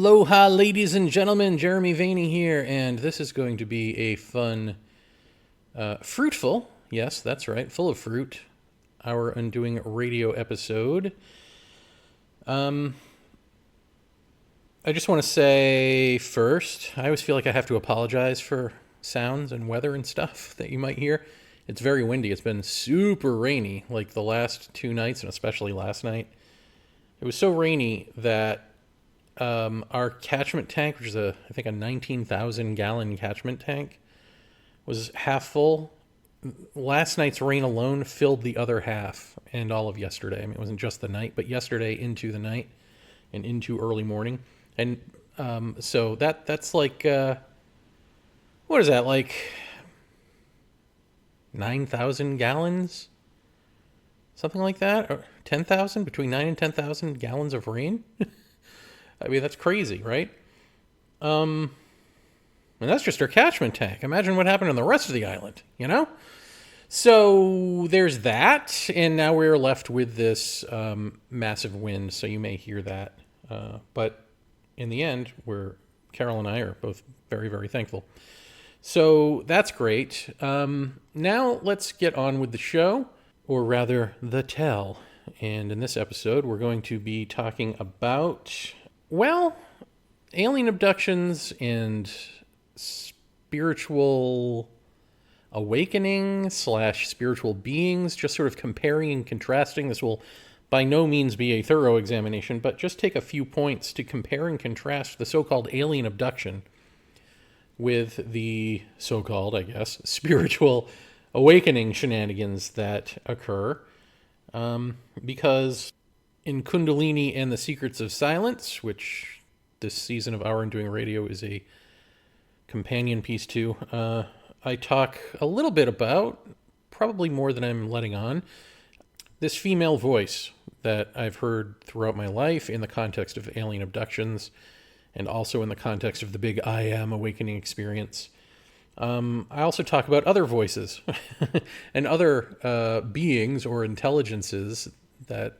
Aloha, ladies and gentlemen. Jeremy Vaeni here, and this is going to be a fun, fruitful, yes, that's right, full of fruit, Our Undoing radio episode. I just want to say first, I always feel like I have to apologize for sounds and weather and stuff that you might hear. It's very windy. It's been super rainy, like the last 2 nights, and especially last night. It was so rainy that our catchment tank, which is I think a 19,000 gallon catchment tank, was half full. Last night's rain alone filled the other half, and all of yesterday. I mean, it wasn't just the night, but yesterday into the night and into early morning. And so that's like, what is that, like 9,000 gallons? Something like that? Or 10,000? Between 9 and 10,000 gallons of rain? I mean, that's crazy, right? And that's just our catchment tank. Imagine what happened on the rest of the island, you know? So there's that, and now we're left with this massive wind, so you may hear that. But in the end, Carol and I are both very, very thankful. So that's great. Now let's get on with the show, or rather, the tell. And in this episode, we're going to be talking about, well, alien abductions and spiritual awakening / spiritual beings, just sort of comparing and contrasting. This will by no means be a thorough examination, but just take a few points to compare and contrast the so-called alien abduction with the so-called, I guess, spiritual awakening shenanigans that occur. Because in Kundalini and the Secrets of Silence, which this season of Our Undoing Radio is a companion piece to, I talk a little bit about, probably more than I'm letting on, this female voice that I've heard throughout my life in the context of alien abductions and also in the context of the big I Am awakening experience. I also talk about other voices and other beings or intelligences that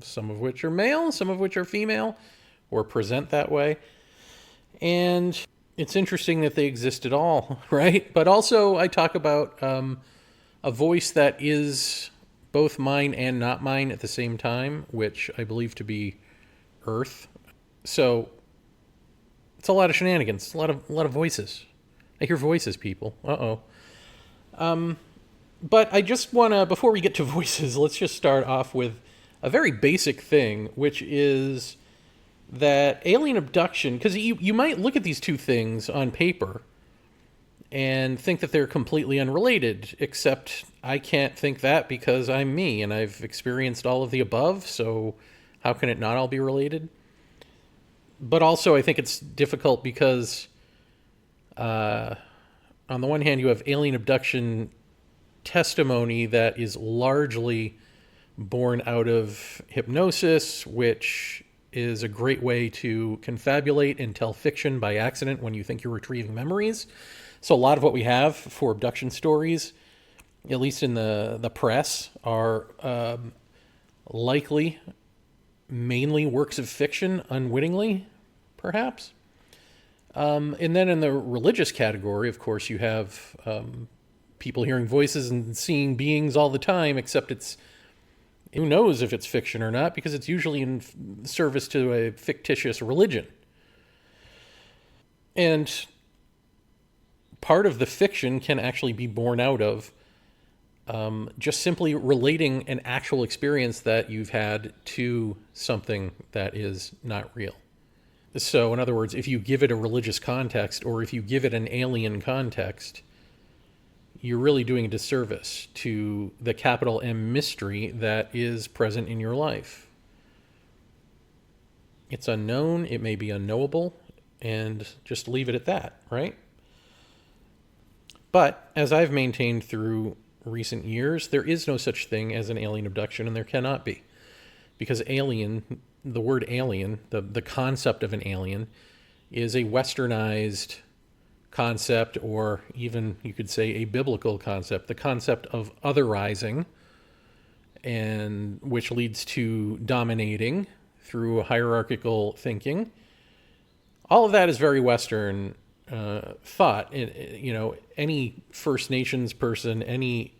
some of which are male, some of which are female, or present that way. And it's interesting that they exist at all, right? But also I talk about a voice that is both mine and not mine at the same time, which I believe to be Earth. So it's a lot of shenanigans, a lot of voices. I hear voices, people. But I just want to, before we get to voices, let's just start off with a very basic thing, which is that alien abduction, because you might look at these two things on paper and think that they're completely unrelated, except I can't think that because I'm me and I've experienced all of the above, so how can it not all be related? But also I think it's difficult because on the one hand, you have alien abduction testimony that is largely born out of hypnosis, which is a great way to confabulate and tell fiction by accident when you think you're retrieving memories. So a lot of what we have for abduction stories, at least in the press, are likely mainly works of fiction, unwittingly, perhaps. And then in the religious category, of course, you have people hearing voices and seeing beings all the time, except who knows if it's fiction or not, because it's usually in service to a fictitious religion. And part of the fiction can actually be born out of just simply relating an actual experience that you've had to something that is not real. So, in other words, if you give it a religious context or if you give it an alien context, you're really doing a disservice to the capital M mystery that is present in your life. It's unknown, it may be unknowable, and just leave it at that, right? But, as I've maintained through recent years, there is no such thing as an alien abduction, and there cannot be. Because the word alien, the concept of an alien, is a westernized concept, or even you could say a biblical concept, the concept of otherizing, and which leads to dominating through hierarchical thinking, all of that is very Western thought. Any First Nations person, any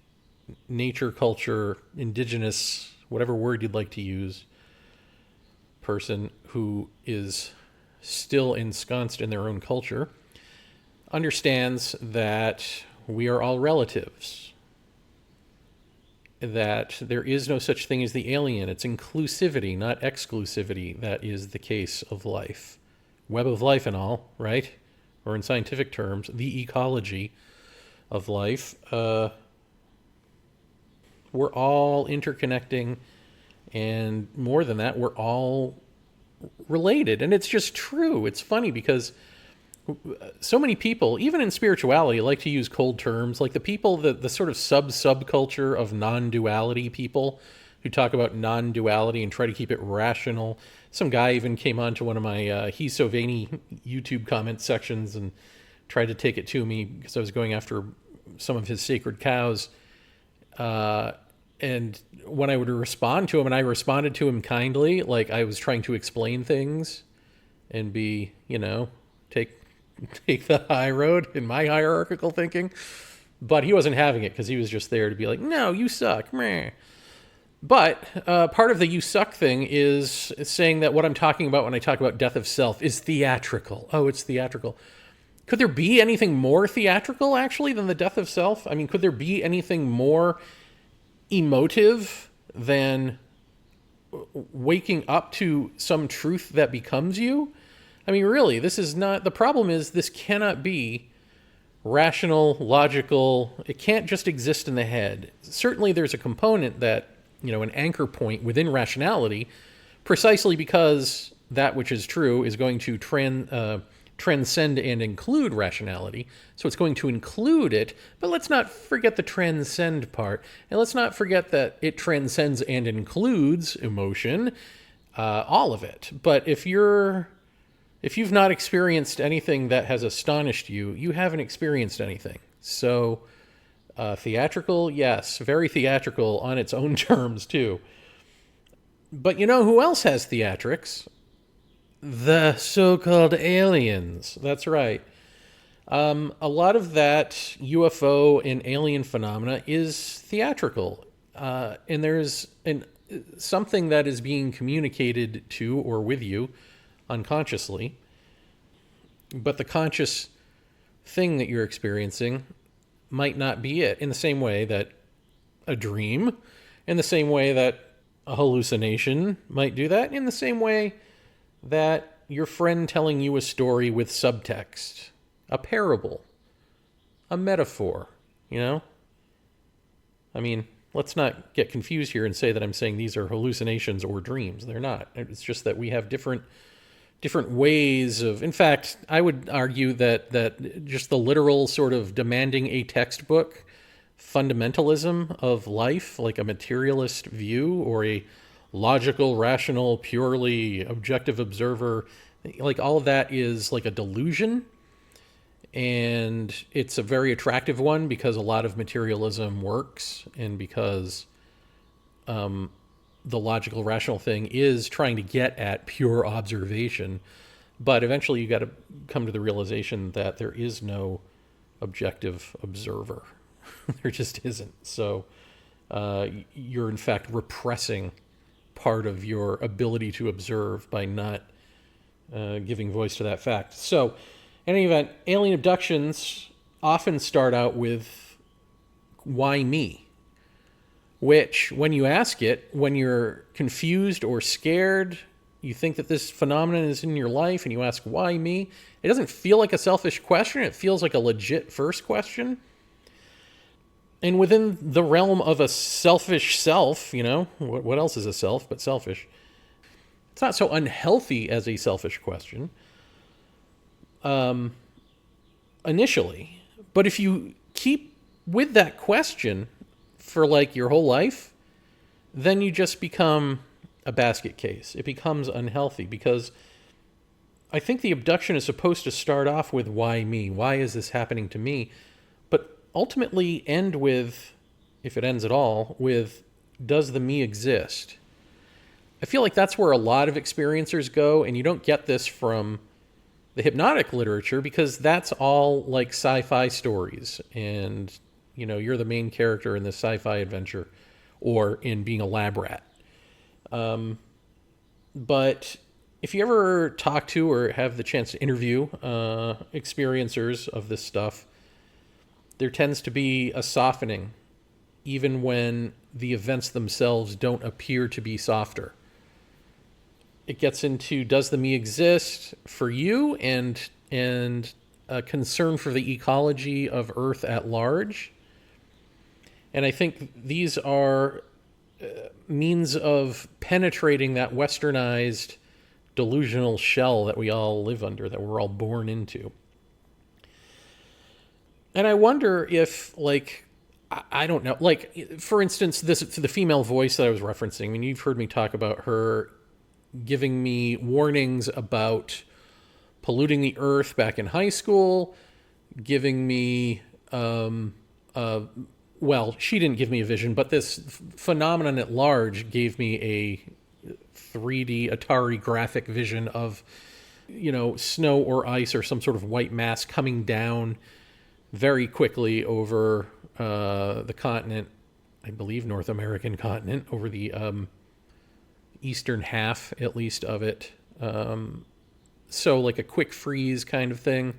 nature, culture, indigenous, whatever word you'd like to use, person who is still ensconced in their own culture understands that we are all relatives, that there is no such thing as the alien. It's inclusivity, not exclusivity, that is the case of life. Web of life and all, right? Or in scientific terms, the ecology of life. We're all interconnecting, and more than that, we're all related. And it's just true. It's funny because so many people, even in spirituality, like to use cold terms, like the people, the sort of subculture of non-duality people who talk about non-duality and try to keep it rational. Some guy even came on to one of my He's So Vaeni YouTube comment sections and tried to take it to me because I was going after some of his sacred cows. And when I would respond to him, and I responded to him kindly, like I was trying to explain things and be, take the high road in my hierarchical thinking. But he wasn't having it because he was just there to be like, no, you suck. Meh. But part of the you suck thing is saying that what I'm talking about when I talk about death of self is theatrical. Oh, it's theatrical. Could there be anything more theatrical, actually, than the death of self? I mean, could there be anything more emotive than waking up to some truth that becomes you? I mean, really, this is not... The problem is this cannot be rational, logical. It can't just exist in the head. Certainly there's a component that, an anchor point within rationality, precisely because that which is true is going to transcend and include rationality. So it's going to include it, but let's not forget the transcend part. And let's not forget that it transcends and includes emotion, all of it. But if you've not experienced anything that has astonished you, you haven't experienced anything. So theatrical, yes, very theatrical on its own terms too. But you know who else has theatrics? The so-called aliens. That's right. A lot of that UFO and alien phenomena is theatrical. And there's something that is being communicated to or with you unconsciously. But the conscious thing that you're experiencing might not be it, in the same way that a dream, in the same way that a hallucination might do that, in the same way that your friend telling you a story with subtext, a parable, a metaphor, I mean, let's not get confused here and say that I'm saying these are hallucinations or dreams. They're not. It's just that we have different ways of... In fact, I would argue that just the literal sort of demanding a textbook fundamentalism of life, like a materialist view or a logical, rational, purely objective observer, like all of that is like a delusion. And it's a very attractive one because a lot of materialism works and because the logical, rational thing is trying to get at pure observation. But eventually you got to come to the realization that there is no objective observer. There just isn't. So you're in fact repressing part of your ability to observe by not giving voice to that fact. So in any event, alien abductions often start out with, why me? Which, when you ask it, when you're confused or scared, you think that this phenomenon is in your life and you ask, why me? It doesn't feel like a selfish question. It feels like a legit first question. And within the realm of a selfish self, what else is a self but selfish? It's not so unhealthy as a selfish question initially. But if you keep with that question for like your whole life, then you just become a basket case. It becomes unhealthy because I think the abduction is supposed to start off with, why me? Why is this happening to me? But ultimately end with, if it ends at all, with, does the me exist? I feel like that's where a lot of experiencers go, and you don't get this from the hypnotic literature, because that's all like sci-fi stories, and you're the main character in this sci-fi adventure, or in being a lab rat. But if you ever talk to or have the chance to interview experiencers of this stuff, there tends to be a softening, even when the events themselves don't appear to be softer. It gets into, does the me exist for you, and a concern for the ecology of Earth at large. And I think these are means of penetrating that westernized delusional shell that we all live under, that we're all born into. And I wonder if, like, I don't know, like, for instance, the female voice that I was referencing, I mean, you've heard me talk about her giving me warnings about polluting the earth back in high school, giving me, well, she didn't give me a vision, but this phenomenon at large gave me a 3D Atari graphic vision of, snow or ice or some sort of white mass coming down very quickly over the continent, I believe North American continent, over the eastern half, at least, of it. So like a quick freeze kind of thing.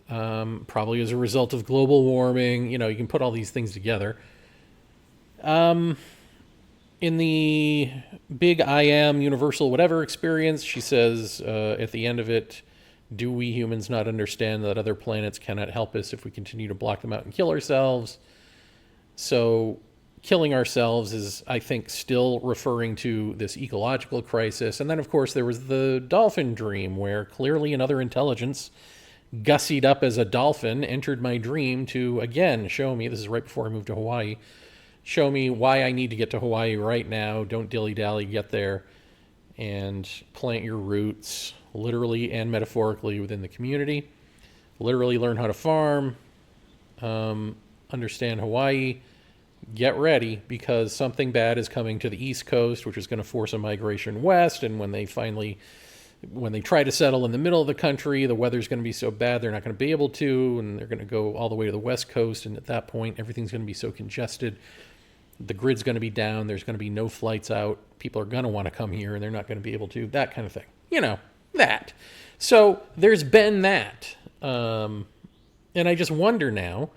Probably as a result of global warming. You can put all these things together. In the big I am universal whatever experience, she says at the end of it, do we humans not understand that other planets cannot help us if we continue to block them out and kill ourselves? So killing ourselves is, I think, still referring to this ecological crisis. And then, of course, there was the dolphin dream, where clearly another intelligence, gussied up as a dolphin, entered my dream to, again, show me, this is right before I moved to Hawaii, show me why I need to get to Hawaii right now. Don't dilly-dally, get there and plant your roots, literally and metaphorically, within the community. Literally learn how to farm, understand Hawaii, get ready, because something bad is coming to the East Coast, which is going to force a migration west. And when they try to settle in the middle of the country, the weather's going to be so bad they're not going to be able to, and they're going to go all the way to the West Coast. And at that point, everything's going to be so congested. The grid's going to be down. There's going to be no flights out. People are going to want to come here, and they're not going to be able to. That kind of thing. That. So there's been that. And I just wonder now,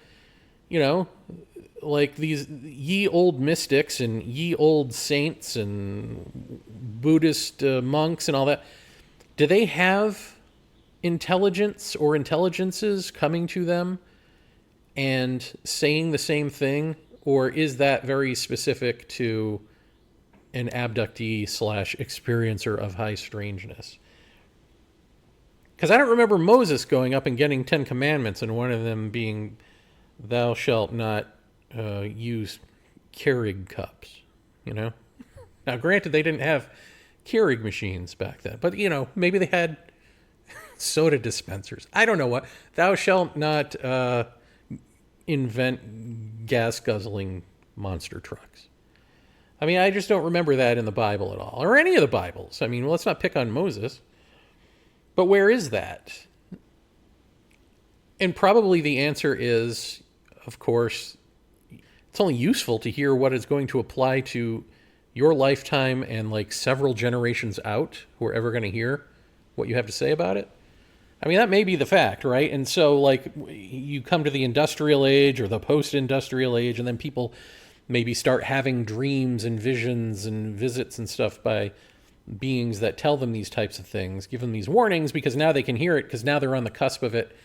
like these ye old mystics and ye old saints and Buddhist monks and all that, do they have intelligence or intelligences coming to them and saying the same thing? Or is that very specific to an abductee / experiencer of high strangeness? Because I don't remember Moses going up and getting 10 commandments, and one of them being, thou shalt not use Keurig cups, Now, granted, they didn't have Keurig machines back then, but, maybe they had soda dispensers. I don't know what. Thou shalt not invent gas-guzzling monster trucks. I mean, I just don't remember that in the Bible at all, or any of the Bibles. I mean, let's not pick on Moses. But where is that? And probably the answer is, of course, it's only useful to hear what is going to apply to your lifetime and like several generations out who are ever going to hear what you have to say about it. I mean, that may be the fact, right? And so, like, you come to the industrial age or the post-industrial age, and then people maybe start having dreams and visions and visits and stuff by beings that tell them these types of things, give them these warnings, because now they can hear it, because now they're on the cusp of it.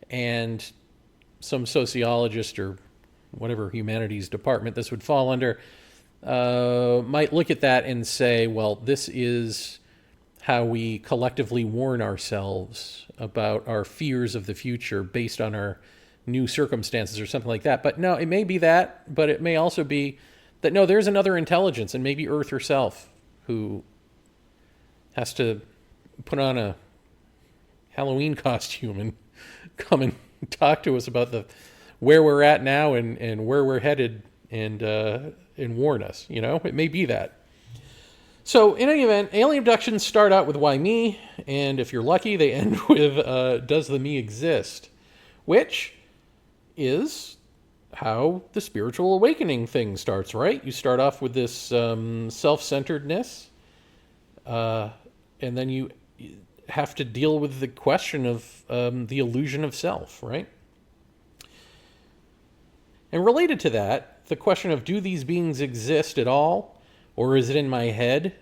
And some sociologist or whatever humanities department this would fall under might look at that and say, well, this is how we collectively warn ourselves about our fears of the future based on our new circumstances or something like that. But no, it may be that, but it may also be that, no, there's another intelligence, and maybe Earth herself, who has to put on a Halloween costume and come and talk to us about where we're at now and where we're headed and warn us. It may be that. So, in any event, alien abductions start out with why me, and if you're lucky, they end with does the me exist? Which is how the spiritual awakening thing starts, right? You start off with this self centeredness, and then you have to deal with the question of the illusion of self, right? And related to that, the question of do these beings exist at all, or is it in my head,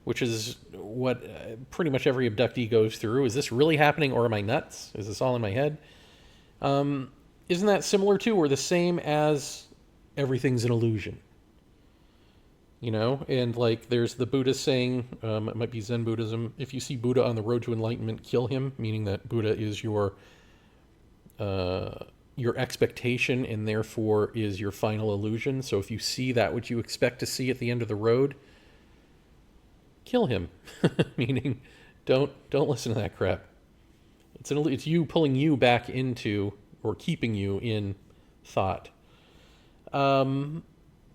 which is what pretty much every abductee goes through. Is this really happening, or am I nuts? Is this all in my head? Isn't that similar to, or the same as, everything's an illusion? You know, and like there's the Buddha saying, it might be Zen Buddhism, if you see Buddha on the road to enlightenment, kill him, meaning that Buddha is your expectation and therefore is your final illusion. So if you see that which you expect to see at the end of the road, kill him. Meaning, don't listen to that crap. It's you pulling you back into, or keeping you in, thought.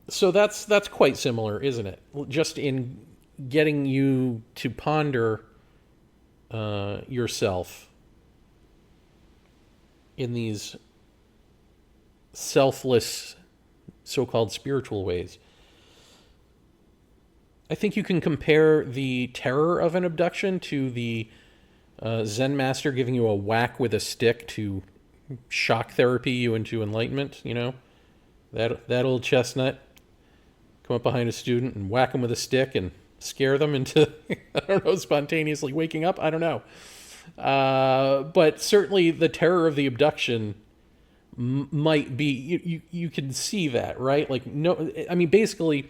So that's quite similar, isn't it? Just in getting you to ponder yourself in these selfless, so-called spiritual ways. I think you can compare the terror of an abduction to the Zen master giving you a whack with a stick to shock therapy you into enlightenment, you know? That old chestnut. Come up behind a student and whack them with a stick and scare them into, I don't know, spontaneously waking up. I don't know. But certainly the terror of the abduction might be, you can see that, right? Like, no, I mean, basically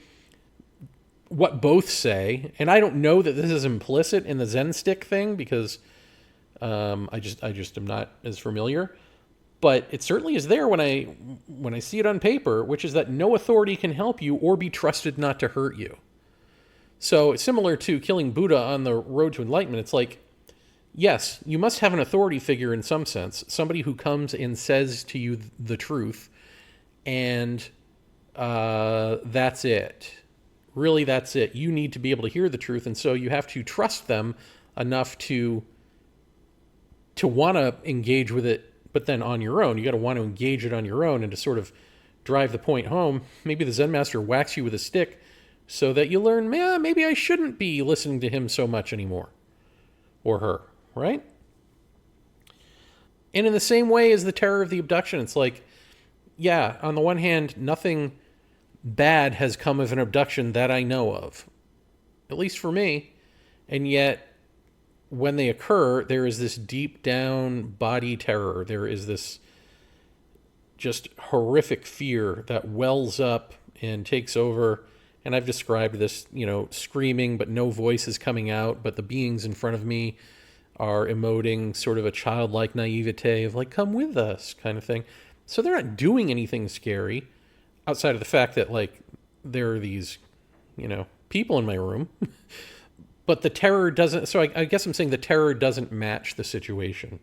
what both say, and I don't know that this is implicit in the Zen stick thing because I just am not as familiar. But it certainly is there when I see it on paper, which is that no authority can help you or be trusted not to hurt you. So it's similar to killing Buddha on the road to enlightenment. It's like, yes, you must have an authority figure in some sense, somebody who comes and says to you the truth, and that's it. Really, that's it. You need to be able to hear the truth, and so you have to trust them enough to want to engage with it. But then on your own, you got to want to engage it on your own, and to sort of drive the point home, maybe the Zen master whacks you with a stick so that you learn, man, maybe I shouldn't be listening to him so much anymore, or her, right? And in the same way as the terror of the abduction, it's like, yeah, on the one hand, nothing bad has come of an abduction that I know of, at least for me, and yet when they occur, there is this deep down body terror. There is this just horrific fear that wells up and takes over. And I've described this, you know, screaming, but no voice is coming out. But the beings in front of me are emoting sort of a childlike naivete of like, come with us kind of thing. So they're not doing anything scary outside of the fact that like there are these, you know, people in my room. But the terror doesn't, so I guess I'm saying the terror doesn't match the situation.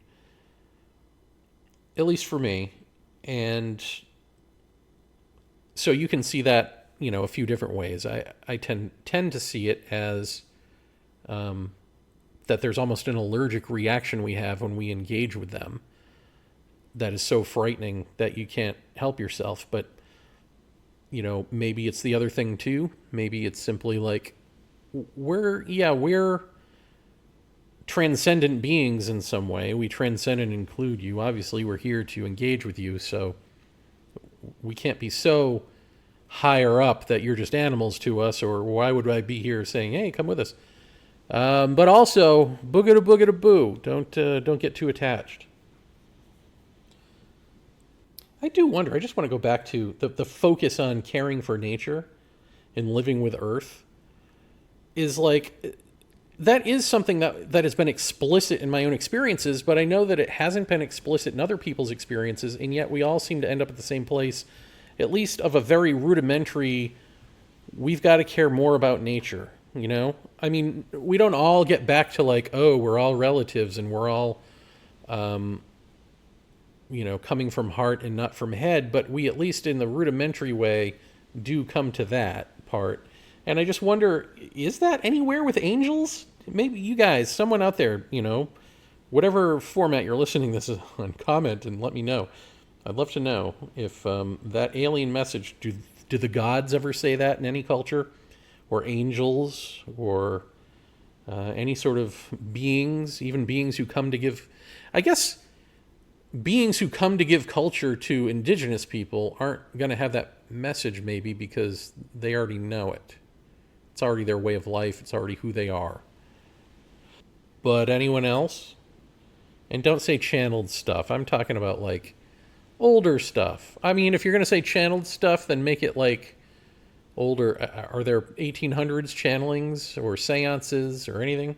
At least for me. And so you can see that, you know, a few different ways. I tend to see it as that there's almost an allergic reaction we have when we engage with them that is so frightening that you can't help yourself. But, you know, maybe it's the other thing too. Maybe it's simply like, we're transcendent beings in some way. We transcend and include you. Obviously, we're here to engage with you, so we can't be so higher up that you're just animals to us, or why would I be here saying, hey, come with us? But also, booga boo. Don't get too attached. I do wonder, I just want to go back to the focus on caring for nature and living with Earth. Is like, that is something that has been explicit in my own experiences, but I know that it hasn't been explicit in other people's experiences, and yet we all seem to end up at the same place, at least of a very rudimentary, we've got to care more about nature, you know? I mean, we don't all get back to like, oh, we're all relatives and we're all, you know, coming from heart and not from head, but we at least in the rudimentary way do come to that part. And I just wonder, is that anywhere with angels? Maybe you guys, someone out there, whatever format you're listening to this on, comment and let me know. I'd love to know if that alien message, do the gods ever say that in any culture? Or angels? Or any sort of beings, even beings who come to give... I guess beings who come to give culture to indigenous people aren't going to have that message maybe because they already know it. It's already their way of life. It's already who they are. But anyone else? And don't say channeled stuff. I'm talking about like older stuff. I mean, if you're going to say channeled stuff, then make it like older. Are there 1800s channelings or seances or anything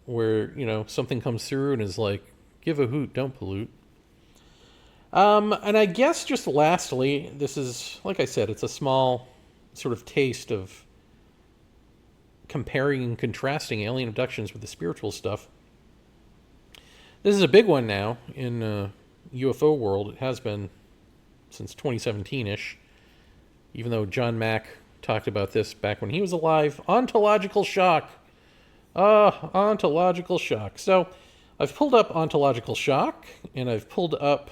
where, something comes through and is like, give a hoot, don't pollute. And I guess just lastly, this is, like I said, it's a small sort of taste of comparing and contrasting alien abductions with the spiritual stuff. This is a big one now in UFO world. It has been since 2017-ish, even though John Mack talked about this back when he was alive. Ontological shock. Ontological shock. So I've pulled up ontological shock, and I've pulled up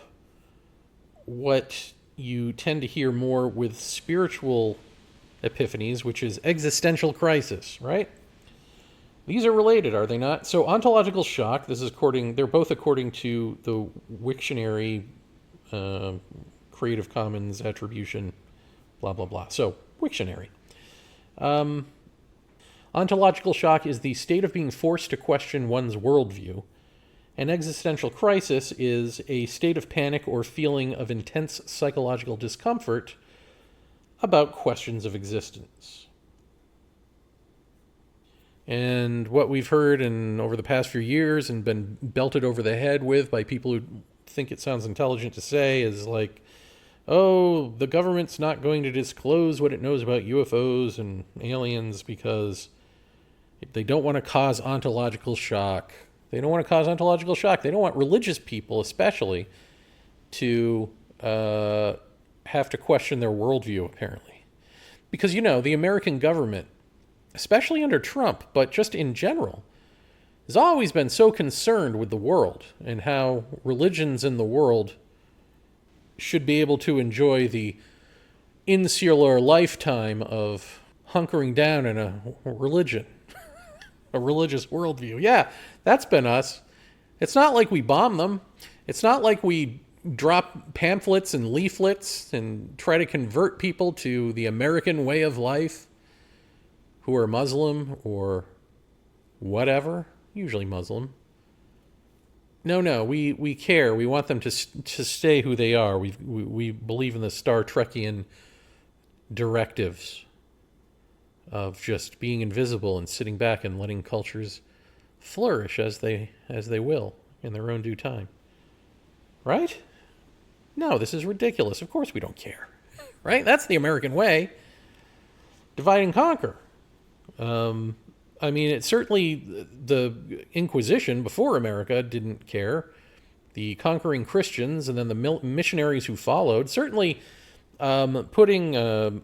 what you tend to hear more with spiritual epiphanies, which is existential crisis, right? These are related, are they not? So ontological shock, they're both according to the Wiktionary, Creative Commons attribution, blah, blah, blah. So, Wiktionary. Ontological shock is the state of being forced to question one's worldview. An existential crisis is a state of panic or feeling of intense psychological discomfort about questions of existence. And what we've heard over the past few years and been belted over the head with by people who think it sounds intelligent to say is like, oh, the government's not going to disclose what it knows about UFOs and aliens because they don't want to cause ontological shock. They don't want to cause ontological shock. They don't want religious people, especially, to have to question their worldview, apparently. Because, the American government, especially under Trump, but just in general, has always been so concerned with the world and how religions in the world should be able to enjoy the insular lifetime of hunkering down in a religion, a religious worldview. Yeah, that's been us. It's not like we bomb them. It's not like we drop pamphlets and leaflets and try to convert people to the American way of life who are Muslim or whatever, usually Muslim. No, we care. We want them to stay who they are. We believe in the Star Trekian directives of just being invisible and sitting back and letting cultures flourish as they will in their own due time. Right? No, this is ridiculous. Of course we don't care. Right? That's the American way. Divide and conquer. It's certainly the Inquisition before America didn't care. The conquering Christians and then the missionaries who followed, certainly putting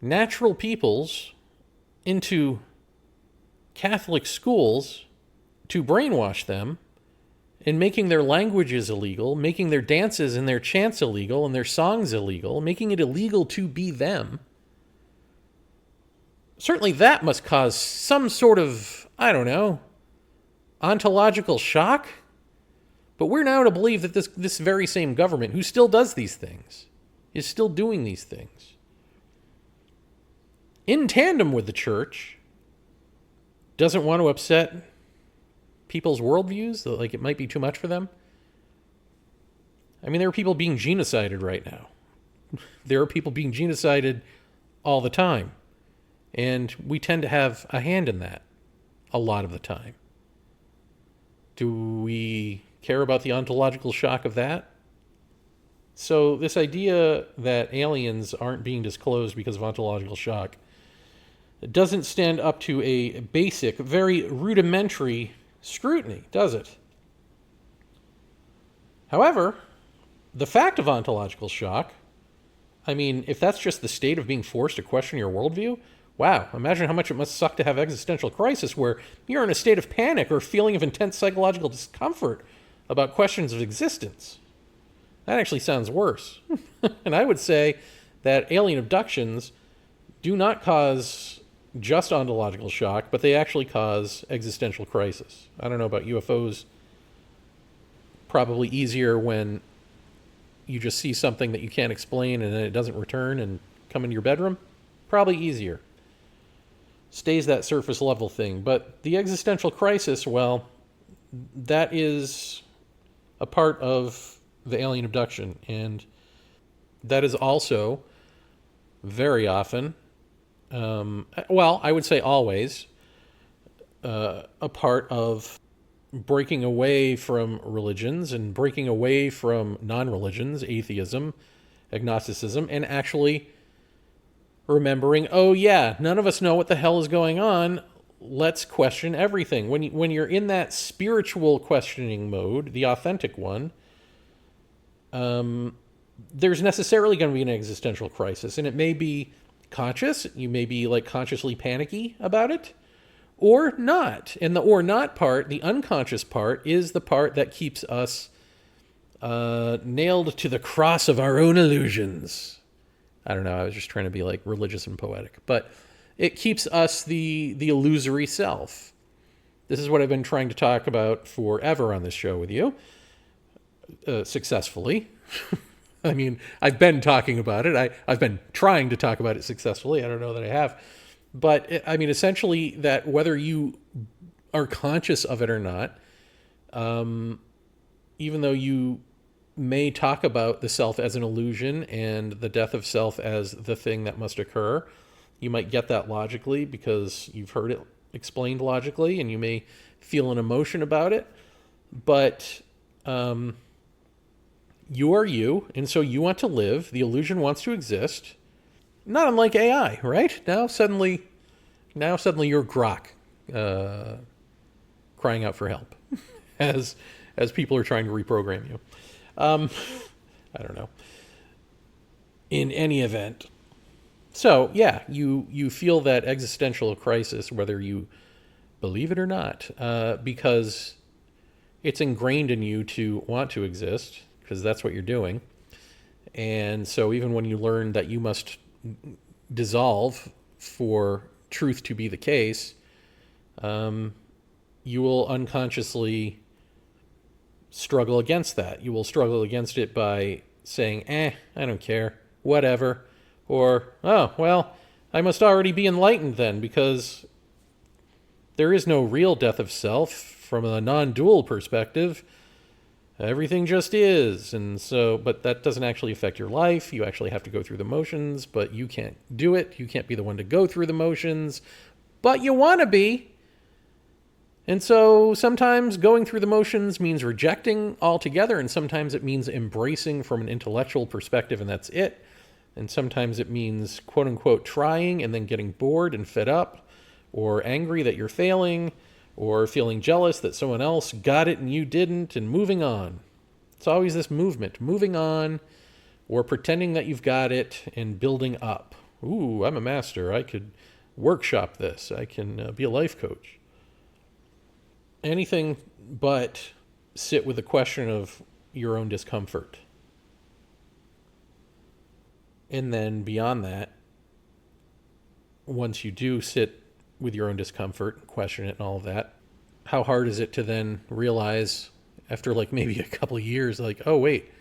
natural peoples into Catholic schools to brainwash them and making their languages illegal, making their dances and their chants illegal and their songs illegal, making it illegal to be them. Certainly that must cause some sort of, ontological shock. But we're now to believe that this very same government, who still does these things, is still doing these things. In tandem with the church, doesn't want to upset people's worldviews, like it might be too much for them. There are people being genocided right now. There are people being genocided all the time. And we tend to have a hand in that a lot of the time. Do we care about the ontological shock of that? So this idea that aliens aren't being disclosed because of ontological shock doesn't stand up to a basic, very rudimentary scrutiny, does it? However, the fact of ontological shock, if that's just the state of being forced to question your worldview, Wow, imagine how much it must suck to have existential crisis where you're in a state of panic or feeling of intense psychological discomfort about questions of existence. That actually sounds worse. And I would say that alien abductions do not cause just ontological shock, but they actually cause existential crisis. I don't know about UFOs. Probably easier when you just see something that you can't explain and then it doesn't return and come into your bedroom. Probably easier. Stays that surface level thing. But the existential crisis, well, that is a part of the alien abduction. And that is also very often, well, I would say always, a part of breaking away from religions and breaking away from non-religions, atheism, agnosticism, and actually remembering, oh yeah, none of us know what the hell is going on. Let's question everything. When you're in that spiritual questioning mode, the authentic one, there's necessarily going to be an existential crisis, and it may be conscious. You may be like consciously panicky about it, or not. And the or not part, the unconscious part, is the part that keeps us nailed to the cross of our own illusions. I don't know. I was just trying to be like religious and poetic, but it keeps us the illusory self. This is what I've been trying to talk about forever on this show with you, successfully. I mean, I've been talking about it. I've been trying to talk about it successfully. I don't know that I have. But, I mean, essentially that whether you are conscious of it or not, even though you may talk about the self as an illusion and the death of self as the thing that must occur, you might get that logically because you've heard it explained logically, and you may feel an emotion about it. But you are you, and so you want to live. The illusion wants to exist. Not unlike AI, right? Now suddenly you're Grok, crying out for help, as people are trying to reprogram you. I don't know. In any event, so yeah, you feel that existential crisis, whether you believe it or not, because it's ingrained in you to want to exist, because that's what you're doing. And so even when you learn that you must dissolve for truth to be the case, you will unconsciously struggle against that. You will struggle against it by saying, I don't care, whatever. Or, oh, well, I must already be enlightened then, because there is no real death of self from a non-dual perspective. Everything just is. And so, but that doesn't actually affect your life. You actually have to go through the motions, but you can't do it. You can't be the one to go through the motions, but you want to be. And so sometimes going through the motions means rejecting altogether, and sometimes it means embracing from an intellectual perspective, and that's it. And sometimes it means, quote unquote, trying and then getting bored and fed up, or angry that you're failing, or feeling jealous that someone else got it and you didn't, and moving on. It's always this movement, moving on, or pretending that you've got it and building up. Ooh, I'm a master. I could workshop this. I can be a life coach. Anything but sit with the question of your own discomfort. And then beyond that, once you do sit with your own discomfort, question it and all of that, how hard is it to then realize after like maybe a couple of years, like, oh wait,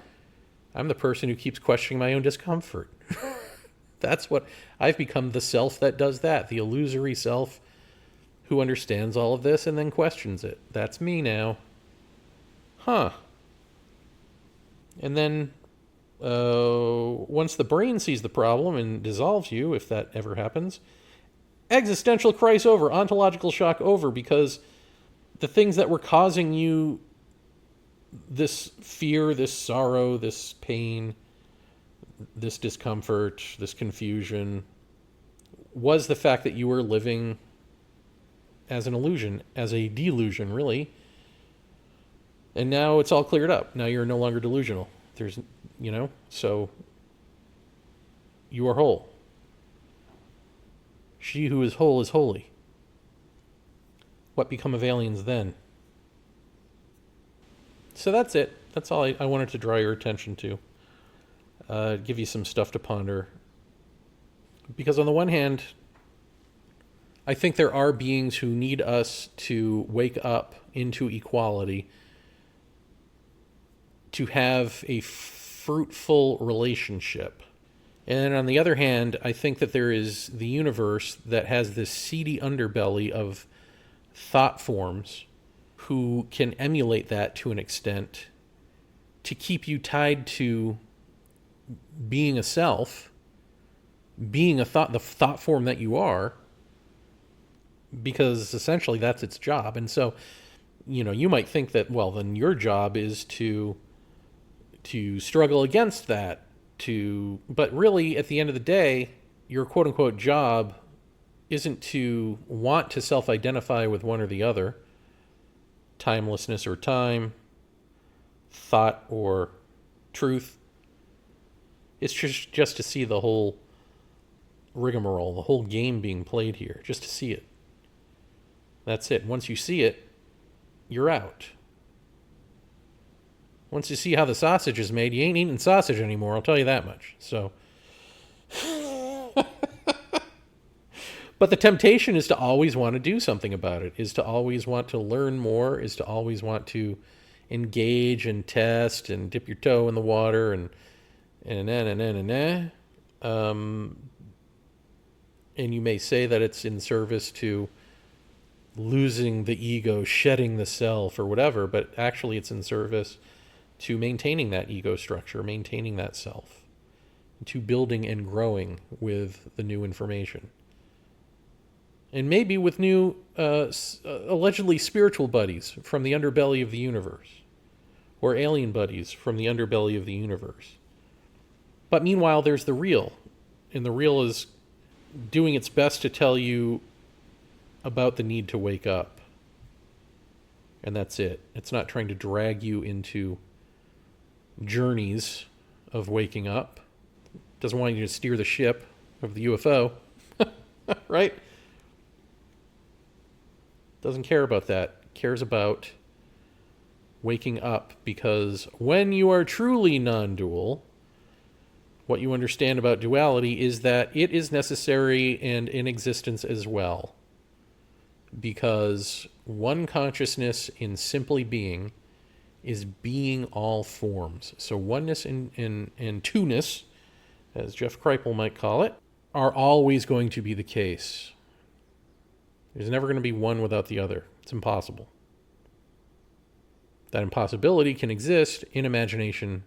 I'm the person who keeps questioning my own discomfort. That's what I've become, the self that does that, the illusory self who understands all of this and then questions it. That's me now. Huh. And then once the brain sees the problem and dissolves you, if that ever happens, existential crisis over, ontological shock over, because the things that were causing you this fear, this sorrow, this pain, this discomfort, this confusion, was the fact that you were living as an illusion, as a delusion, really. And now it's all cleared up. Now you're no longer delusional. There's, so you are whole. She who is whole is holy. What become of aliens then? So that's it. That's all I wanted to draw your attention to. Give you some stuff to ponder. Because on the one hand, I think there are beings who need us to wake up into equality, to have a fruitful relationship. And on the other hand, I think that there is the universe that has this seedy underbelly of thought forms who can emulate that to an extent to keep you tied to being a self, being the thought form that you are, because essentially that's its job. And so, you might think that, well, then your job is to struggle against that, but really at the end of the day, your quote unquote job isn't to want to self-identify with one or the other, timelessness or time, thought or truth. It's just to see the whole rigmarole, the whole game being played here, just to see it. That's it. Once you see it, you're out. Once you see how the sausage is made, you ain't eating sausage anymore, I'll tell you that much. So, but the temptation is to always want to do something about it, is to always want to learn more, is to always want to engage and test and dip your toe in the water and you may say that it's in service to losing the ego, shedding the self or whatever, but actually it's in service to maintaining that ego structure, maintaining that self, to building and growing with the new information. And maybe with new, allegedly spiritual buddies from the underbelly of the universe, or alien buddies from the underbelly of the universe. But meanwhile, there's the real, and the real is doing its best to tell you about the need to wake up. And that's it. It's not trying to drag you into journeys of waking up. It doesn't want you to steer the ship of the UFO, right? Doesn't care about that. Cares about waking up, because when you are truly non-dual, what you understand about duality is that it is necessary and in existence as well. Because one consciousness in simply being is being all forms. So oneness and two-ness, as Jeff Kripal might call it, are always going to be the case. There's never going to be one without the other. It's impossible. That impossibility can exist in imagination,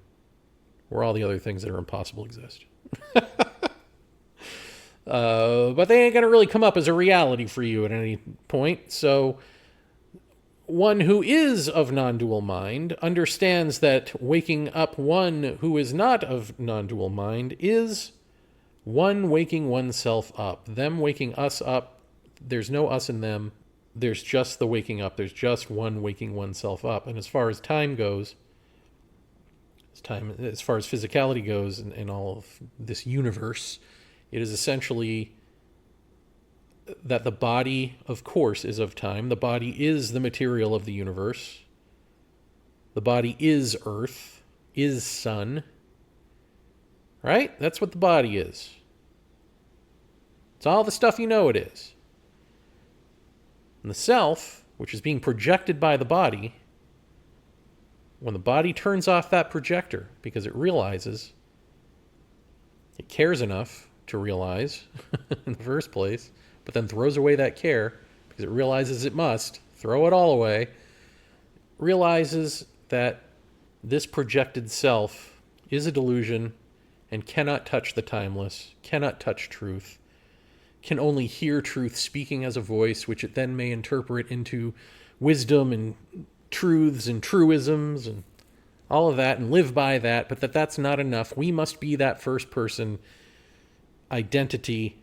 where all the other things that are impossible exist. But they ain't going to really come up as a reality for you at any point. So one who is of non-dual mind understands that waking up one who is not of non-dual mind is one waking oneself up. Them waking us up. There's no us and them. There's just the waking up. There's just one waking oneself up. And as far as time goes, as far as physicality goes in all of this universe, it is essentially that the body, of course, is of time. The body is the material of the universe. The body is earth, is sun. Right? That's what the body is. It's all the stuff you know it is. And the self, which is being projected by the body, when the body turns off that projector because it realizes, it cares enough to realize in the first place, but then throws away that care because it realizes it must throw it all away, realizes that this projected self is a delusion and cannot touch the timeless, cannot touch truth, can only hear truth speaking as a voice, which it then may interpret into wisdom and truths and truisms and all of that and live by that, but that's not enough. We must be that first person identity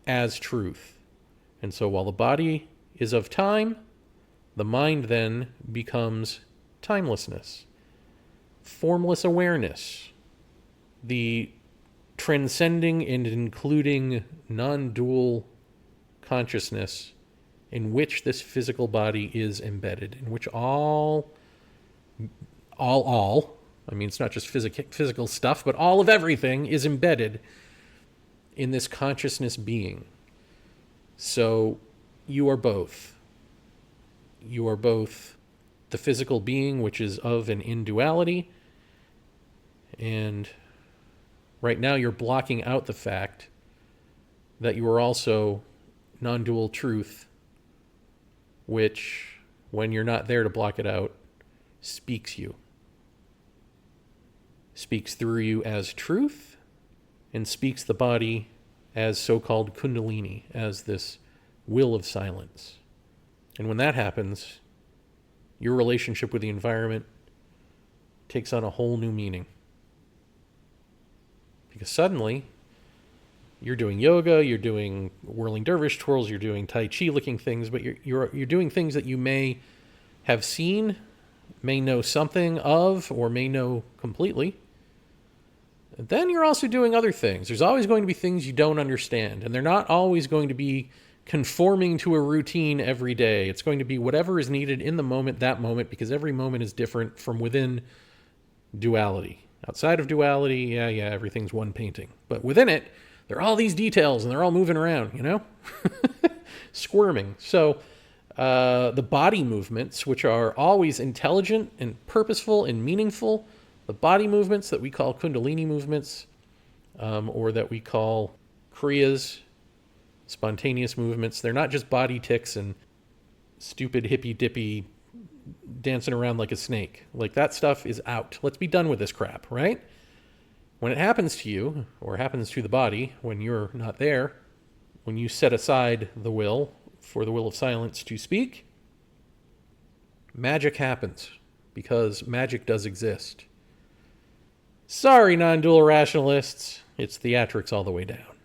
as truth. And so while the body is of time, the mind then becomes timelessness, formless awareness, the transcending and including non-dual consciousness in which this physical body is embedded, in which all, I mean, it's not just physical stuff, but all of everything is embedded in this consciousness being. So you are both. You are both the physical being, which is of and in duality, and right now you're blocking out the fact that you are also non-dual truth, which, when you're not there to block it out, speaks you. Speaks through you as truth, and speaks the body as so-called kundalini, as this will of silence. And when that happens, your relationship with the environment takes on a whole new meaning. Because suddenly, you're doing yoga, you're doing whirling dervish twirls, you're doing tai chi looking things, but you're doing things that you may have seen, may know something of, or may know completely. And then you're also doing other things. There's always going to be things you don't understand, and they're not always going to be conforming to a routine every day. It's going to be whatever is needed in the moment, that moment, because every moment is different from within duality. Outside of duality, yeah, everything's one painting. But within it, there are all these details, and they're all moving around, you know? Squirming. So the body movements, which are always intelligent and purposeful and meaningful, the body movements that we call kundalini movements, or that we call kriyas, spontaneous movements, they're not just body ticks and stupid hippy-dippy dancing around like a snake. Like, that stuff is out. Let's be done with this crap, right? When it happens to you, or happens to the body, when you're not there, when you set aside the will for the will of silence to speak, magic happens, because magic does exist. Sorry, non-dual rationalists. It's theatrics all the way down.